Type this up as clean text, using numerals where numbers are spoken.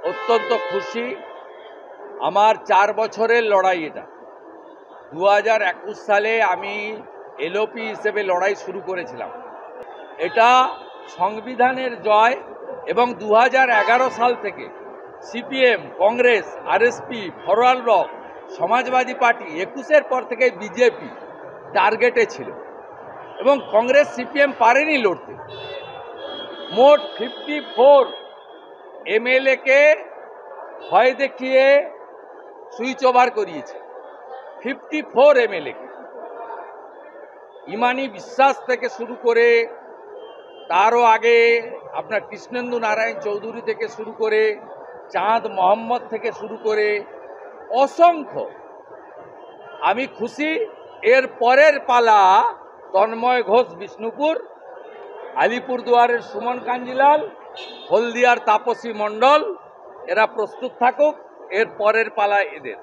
অত্যন্ত খুশি। আমার 4 বছরের লড়াই এটা। 2021 সালে আমি এলওপি হিসেবে লড়াই শুরু করেছিলাম। এটা সংবিধানের জয় এবং 2011 সাল থেকে সিপিএম, কংগ্রেস, আরএসপি, ফরওয়ার্ড ব্লক, সমাজবাদী পার্টি, 21-এর পর থেকে বিজেপি টার্গেটে ছিল এবং কংগ্রেস সিপিএম পারেনি লড়তে। মোট 54 এমএলএকে ভয় দেখিয়ে সুইচ ওভার করিয়েছে। 54 এমএলএ, ইমানি বিশ্বাস থেকে শুরু করে, তারও আগে আপনার কৃষ্ণেন্দু নারায়ণ চৌধুরী থেকে শুরু করে, চাঁদ মোহাম্মদ থেকে শুরু করে অসংখ্য। আমি খুশি। এর পরের পালা তন্ময় ঘোষ বিষ্ণুপুর, আলিপুরদুয়ারের সুমন কাঞ্জিলাল, হলদিয়ার তাপসী মণ্ডল, এরা প্রস্তুত থাকুক। এর পরের পালা এদের।